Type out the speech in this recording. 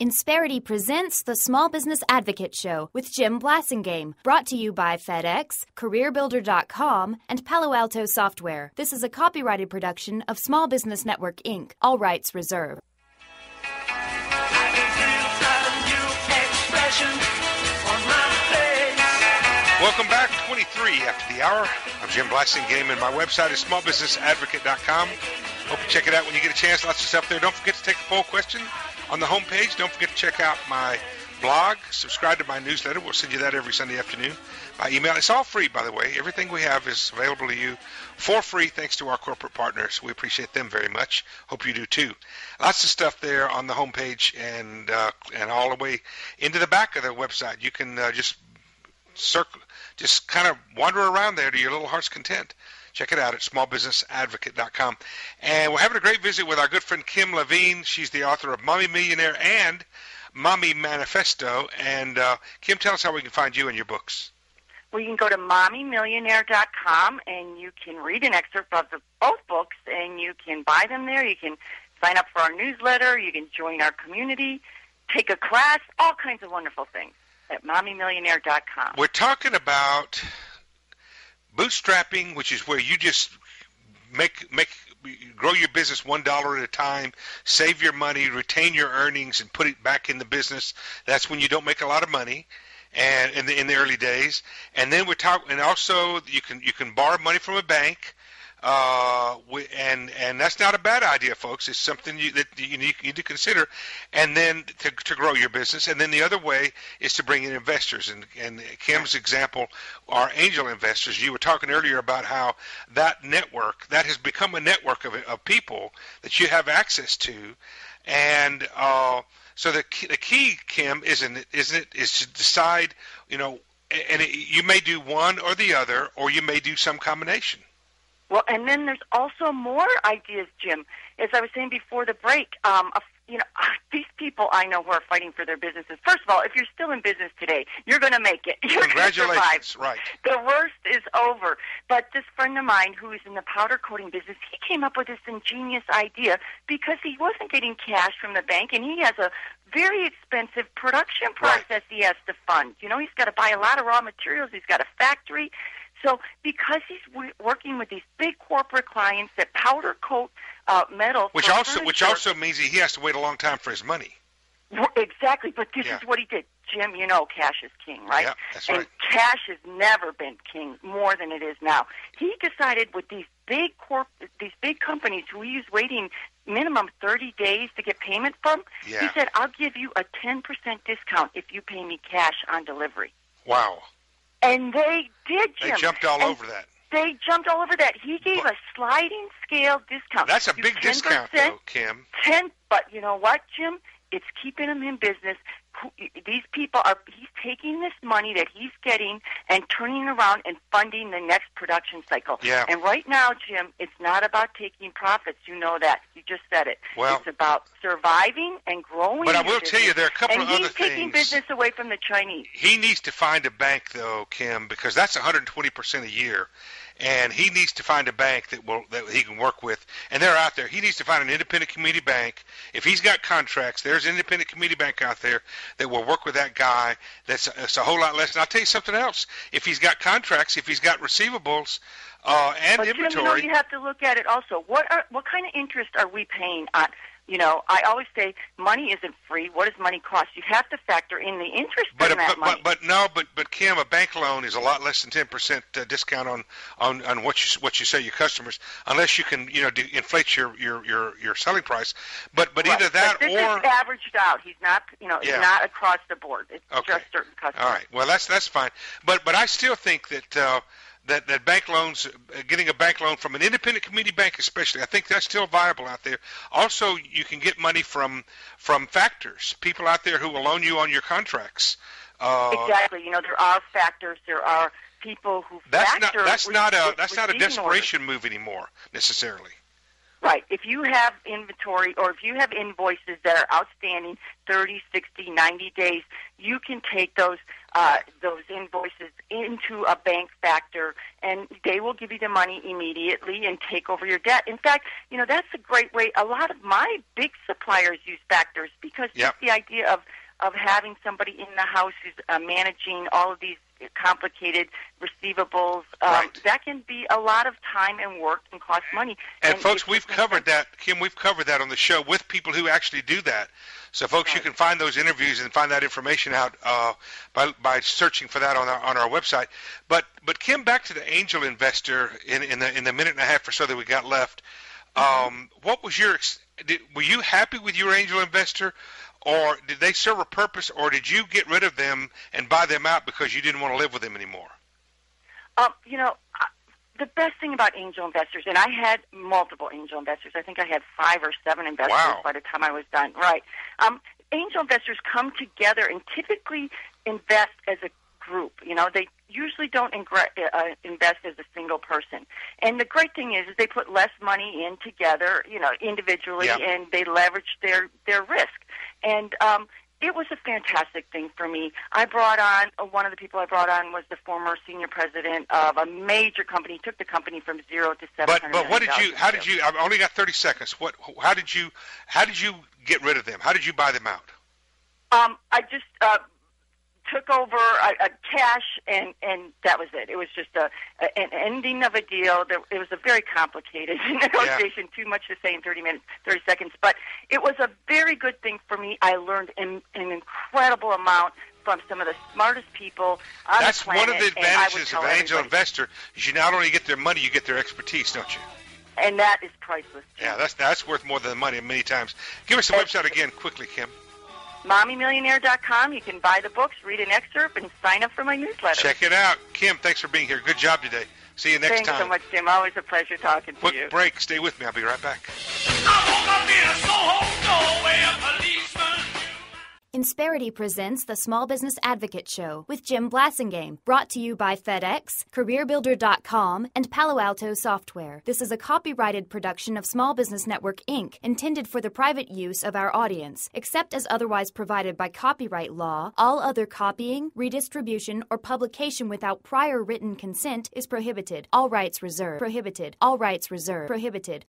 Insperity presents the Small Business Advocate Show with Jim Blasingame, brought to you by FedEx, CareerBuilder.com, and Palo Alto Software. This is a copyrighted production of Small Business Network, Inc., all rights reserved. Welcome back, 23 after the hour. I'm Jim Blasingame, and my website is smallbusinessadvocate.com. Hope you check it out when you get a chance. Lots of stuff there. Don't forget to take the poll question on the homepage. Don't forget to check out my blog. Subscribe to my newsletter. We'll send you that every Sunday afternoon by email. It's all free, by the way. Everything we have is available to you for free thanks to our corporate partners. We appreciate them very much. Hope you do too. Lots of stuff there on the homepage and all the way into the back of the website. You can just kind of wander around there to your little heart's content. Check it out at smallbusinessadvocate.com. And we're having a great visit with our good friend Kim Lavine. She's the author of Mommy Millionaire and Mommy Manifesto. And Kim, tell us how we can find you and your books. Well, you can go to mommymillionaire.com and you can read an excerpt of both books, and you can buy them there. You can sign up for our newsletter. You can join our community, take a class, all kinds of wonderful things at mommymillionaire.com. We're talking about bootstrapping, which is where you just grow your business $1 at a time, save your money, retain your earnings, and put it back in the business. That's when you don't make a lot of money, and in the early days. And then we're talking, and also you can borrow money from a bank. And that's not a bad idea, folks. It's something that you need to consider, and then to grow your business. And then the other way is to bring in investors. And Kim's example are angel investors. You were talking earlier about how that network, that has become a network of people that you have access to. And so the key, Kim, isn't it, is to decide, and you may do one or the other, or you may do some combination. Well, and then there's also more ideas, Jim. As I was saying before the break, these people I know who are fighting for their businesses. First of all, if you're still in business today, you're going to make it. You're Congratulations, right. The worst is over. But this friend of mine who is in the powder coating business, he came up with this ingenious idea because he wasn't getting cash from the bank, and he has a very expensive production process he has to fund. He's got to buy a lot of raw materials. He's got a factory. So because he's working with these big corporate clients that powder coat metal, which also means he has to wait a long time for his money. Exactly, but this is what he did. Jim, cash is king, right? Yeah, that's right. And cash has never been king more than it is now. He decided with these big companies who he's waiting minimum 30 days to get payment from, he said, I'll give you a 10% discount if you pay me cash on delivery. Wow. And they did, Jim. They jumped all over that. They jumped all over that. He gave a sliding scale discount. That's a big discount, though, Kim. But you know what, Jim? It's keeping him in business. These people he's taking this money that he's getting and turning around and funding the next production cycle. Yeah. And right now, Jim, it's not about taking profits. You know that. You just said it. Well, it's about surviving and growing. But I will tell you, there are a couple of other things. And he's taking business away from the Chinese. He needs to find a bank, though, Kim, because that's 120% a year. And he needs to find a bank that he can work with, and they're out there. He needs to find an independent community bank. If he's got contracts, there's an independent community bank out there that will work with that guy. That's a whole lot less. And I'll tell you something else. If he's got contracts, if he's got receivables and inventory, Jim, you have to look at it also. What kind of interest are we paying on? I always say money isn't free. What does money cost? You have to factor in the interest in that money. But Kim, a bank loan is a lot less than 10% discount on what you sell your customers, unless you can inflate your selling price. But right. Either that this or is averaged out. He's not it's not across the board. It's just certain customers. All right. Well, that's fine. But I still think that. That bank loans, getting a bank loan from an independent community bank especially, I think that's still viable out there. Also, you can get money from factors, people out there who will loan you on your contracts. Exactly. There are factors. There are people who That's not a desperation move anymore necessarily. Right. If you have inventory or if you have invoices that are outstanding 30, 60, 90 days, you can take those invoices into a bank factor, and they will give you the money immediately and take over your debt. In fact, that's a great way. A lot of my big suppliers use factors because just the idea of having somebody in the house who's managing all of these complicated receivables, that can be a lot of time and work and cost money. And folks, we've covered that, Kim, we've covered that on the show with people who actually do that. So, folks, you can find those interviews and find that information out by searching for that on our website. But Kim, back to the angel investor in the minute and a half or so that we got left. What was were you happy with your angel investor? Or did they serve a purpose, or did you get rid of them and buy them out because you didn't want to live with them anymore? The best thing about angel investors, and I had multiple angel investors. I think I had 5 or 7 investors by the time I was done. Right. Angel investors come together and typically invest as a group. They usually don't invest as a single person. And the great thing is they put less money in together, individually, and they leverage their risk. And it was a fantastic thing for me. I brought on, one of the people I brought on was the former senior president of a major company. He took the company from 0 to 700 But how did you, I've only got 30 seconds. How did you get rid of them? How did you buy them out? I just took over a cash, and that was it. It was just an ending of a deal. It was a very complicated negotiation, too much to say in 30 seconds. But it was a very good thing for me. I learned an incredible amount from some of the smartest people on the planet. That's one of the advantages of an angel investor is you not only get their money, you get their expertise, don't you? And that is priceless. Yeah, that's worth more than the money many times. Give us the website again quickly, Kim. MommyMillionaire.com. You can buy the books, read an excerpt, and sign up for my newsletter. Check it out. Kim, thanks for being here. Good job today. See you next time. Thanks so much, Jim. Always a pleasure talking to you. Quick break. Stay with me. I'll be right back. Insperity presents the Small Business Advocate Show with Jim Blasingame, brought to you by FedEx, CareerBuilder.com, and Palo Alto Software. This is a copyrighted production of Small Business Network, Inc., intended for the private use of our audience. Except as otherwise provided by copyright law, all other copying, redistribution, or publication without prior written consent is prohibited. All rights reserved. Prohibited. All rights reserved. Prohibited.